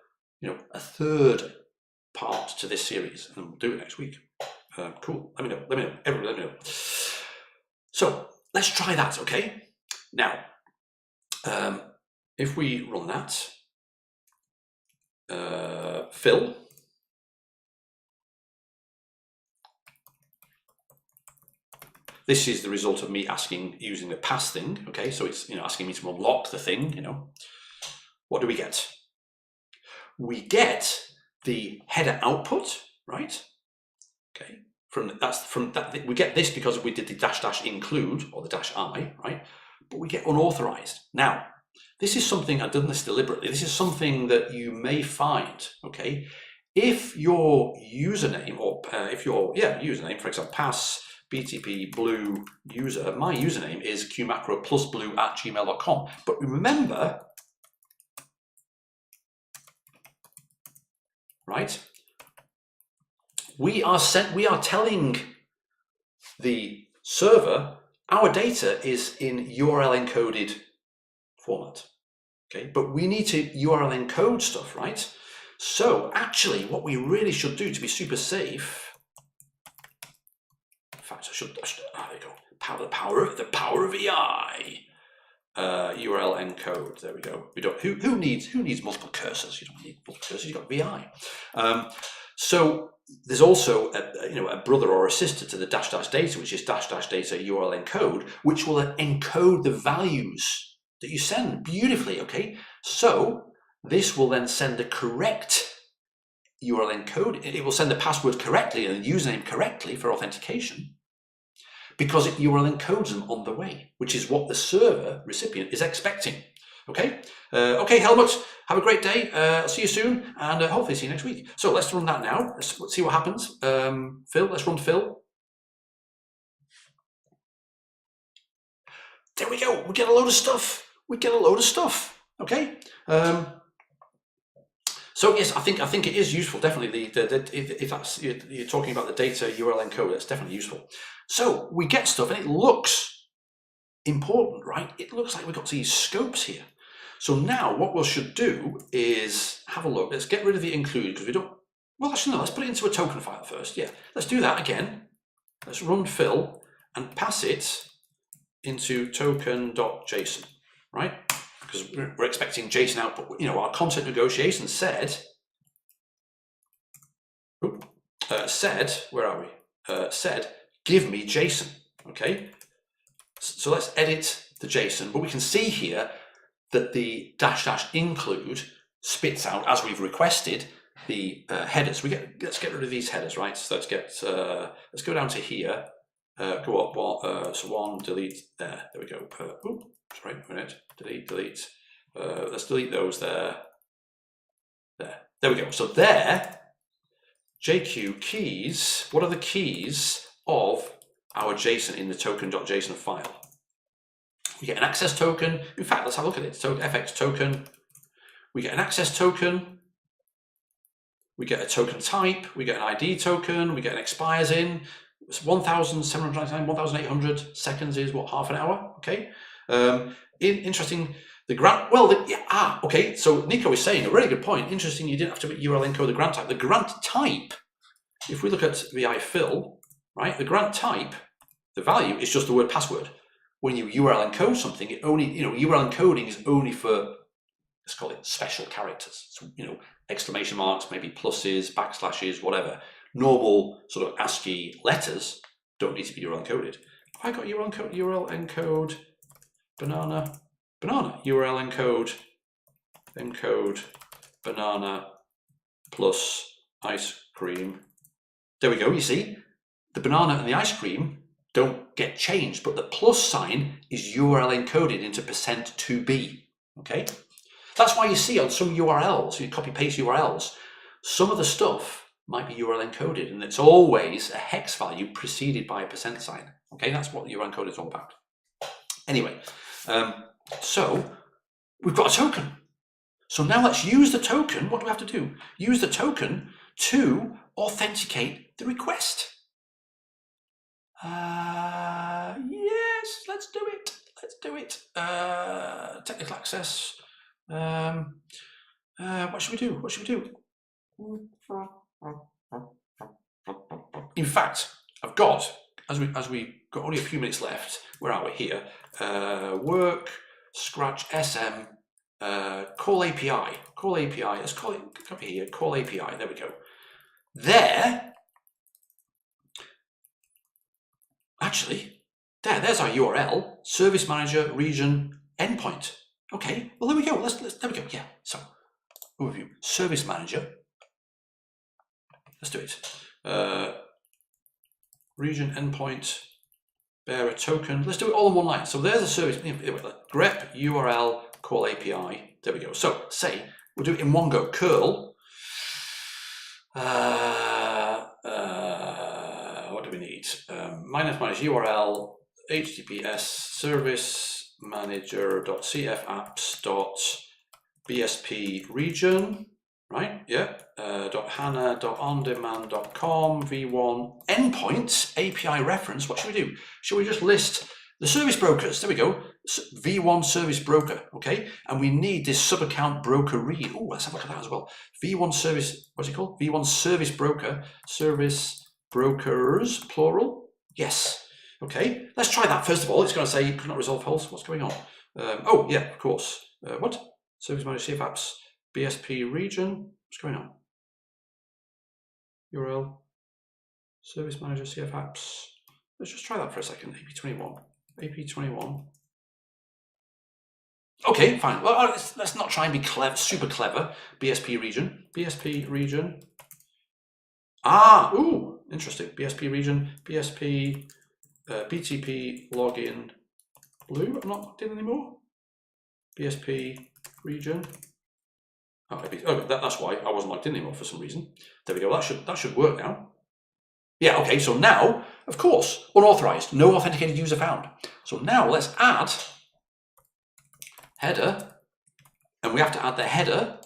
S1: a third part to this series, and we'll do it next week. Cool. Let me know. Everybody, let me know. So let's try that. Okay. Now, if we run that, fill. This is the result of me using the pass thing. Okay, so it's asking me to unlock the thing. What do we get? We get the header output, right? Okay, we get this because we did the -- include or the -i, right? But we get unauthorized. Now, this is something I've done this deliberately. This is something that you may find. Okay, if your username or if your username, for example, pass BTP blue user, my username is qmacro+blue@gmail.com. But remember, right? We are telling the server our data is in URL encoded format. Okay, but we need to URL encode stuff, right? So actually, what we really should do to be super safe. In fact, I should there you go. The power of EI. URL encode. There we go. We don't. Who needs multiple cursors? You don't need multiple cursors. You've got VI. So there's also a brother or a sister to the -- data, which is -- data URL encode, which will encode the values that you send beautifully. Okay. So this will then send the correct URL encode. It will send the password correctly and the username correctly for authentication, because it URL encodes them on the way, which is what the server recipient is expecting. Okay, okay, Helmut, have a great day. I'll see you soon, and hopefully see you next week. So let's run that now. Let's see what happens. Phil, let's run Phil. There we go. We get a load of stuff. Okay. So yes, I think it is useful. Definitely, if that's you're talking about the data URL encode, that's definitely useful. So we get stuff, and it looks important, right? It looks like we've got these scopes here. So now what we should do is have a look. Let's get rid of the include, because we don't. Well, actually, no. Let's put it into a token file first. Yeah, let's do that again. Let's run fill and pass it into token.json, right? Because we're expecting JSON output. Our content negotiation said, where are we? Said, give me JSON, okay? So let's edit the JSON, but we can see here that the -- include spits out, as we've requested, the headers. Let's get rid of these headers, right? So let's go down to here. go up, so 1, delete, there we go. Sorry, a minute, delete. Let's delete those there. There we go. So there, JQ keys, what are the keys of our JSON in the token.json file? We get an access token. In fact, let's have a look at it. So FX token, we get an access token, we get a token type, we get an ID token, we get an expires in. It's 1,799, 1,800 seconds is what, half an hour? Okay. Interesting. The grant, well, okay. So Nico is saying a really good point. Interesting, you didn't have to URL encode the grant type. The grant type, if we look at VI fill, right, the grant type, the value is just the word password. When you URL encode something, it only, URL encoding is only for, let's call it special characters. So, exclamation marks, maybe pluses, backslashes, whatever. Normal sort of ASCII letters don't need to be URL encoded. I got URL encode, banana, URL encode, banana plus ice cream. There we go. You see, the banana and the ice cream don't get changed, but the plus sign is URL encoded into %2b. Okay, that's why you see on some URLs, you copy paste URLs, some of the stuff might be URL encoded, and it's always a hex value preceded by a % sign. Okay, that's what URL encoded is all about. Anyway, so we've got a token. So now let's use the token. What do we have to do? Use the token to authenticate the request. Yes, let's do it. Let's do it. Technical access. What should we do? What should we do? In fact, I've got, as we got only a few minutes left, where are we here? Work, scratch, SM, call API. Call API. Let's call it, copy here, call API. There we go. There, actually, there's our URL, Service Manager region endpoint. Okay, well, there we go. There we go. Yeah, so overview, Service Manager. Let's do it. Region endpoint, bearer token. Let's do it all in one line. So there's a service, grep URL call API. There we go. So say we'll do it in one go. Curl. What do we need? Minus URL https service manager.cfapps.bsp region. Right, yeah, .hana.ondemand.com v1 endpoints API reference. What should we do? Should we just list the service brokers? There we go, v1 service broker, okay? And we need this sub-account broker read. Oh, let's have a look at that as well. v1 service, what's it called? v1 service broker, service brokers, plural? Yes, okay. Let's try that first of all. It's going to say could not resolve false. What's going on? Oh, yeah, of course. What? Service Manager CFApps. BSP region, what's going on? URL, Service Manager CF Apps. Let's just try that for a second. AP21. Okay, fine. Well, let's not try and be clever, super clever. BSP region. Ah, ooh, interesting. BSP region, BSP, BTP login blue. I'm not logged in anymore. BSP region. Oh, that's why I wasn't logged in anymore for some reason. There we go. That should work now. Yeah. Okay. So now, of course, unauthorized, no authenticated user found. So now let's add header, and we have to add the header.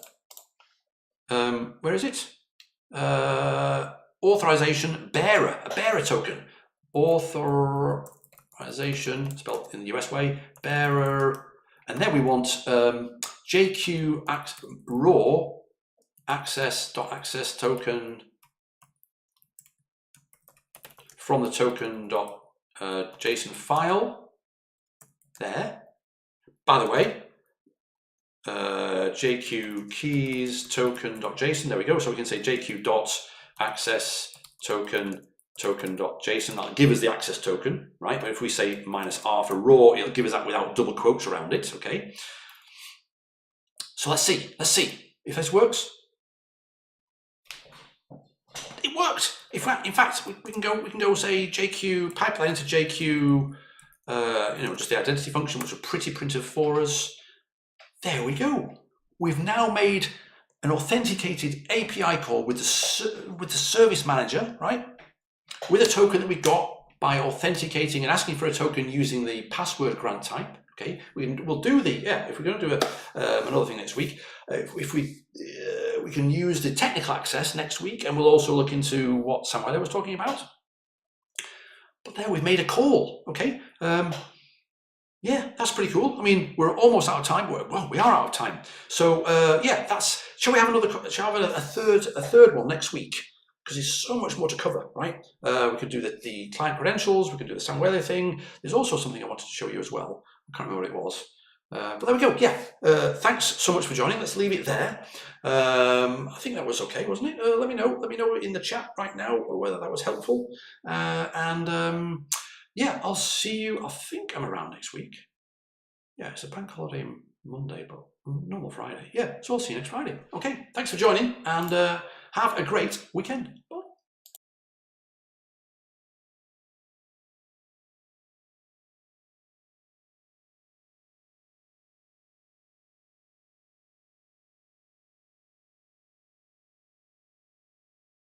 S1: Where is it? Authorization bearer, a bearer token. Authorization spelled in the US way. Bearer, and then we want JQ raw access token from the token.json file. There. By the way, JQ keys token.json. There we go. So we can say JQ dot access token.json. That'll give us the access token, right? But if we say -r for raw, it'll give us that without double quotes around it. Okay. So let's see if this works. It worked. In fact, we can go say JQ pipeline into JQ, just the identity function, which was pretty primitive for us. There we go. We've now made an authenticated API call with the Service Manager, right? With a token that we got by authenticating and asking for a token using the password grant type. Okay, we'll do if we're going to do another thing next week, if we can use the technical access next week, and we'll also look into what Samuel was talking about. But there, we've made a call. Okay, yeah, that's pretty cool. I mean, we're almost out of time. Well, we are out of time. So yeah, shall we have a third one next week? Because there's so much more to cover, right? We could do the client credentials. We could do the Samuel thing. There's also something I wanted to show you as well. I can't remember what it was. But there we go. Yeah. Thanks so much for joining. Let's leave it there. I think that was okay, wasn't it? Let me know in the chat right now whether that was helpful. Yeah, I'll see you. I think I'm around next week. Yeah, it's a bank holiday Monday, but normal Friday. Yeah, so I'll see you next Friday. Okay, thanks for joining, and have a great weekend. Bye.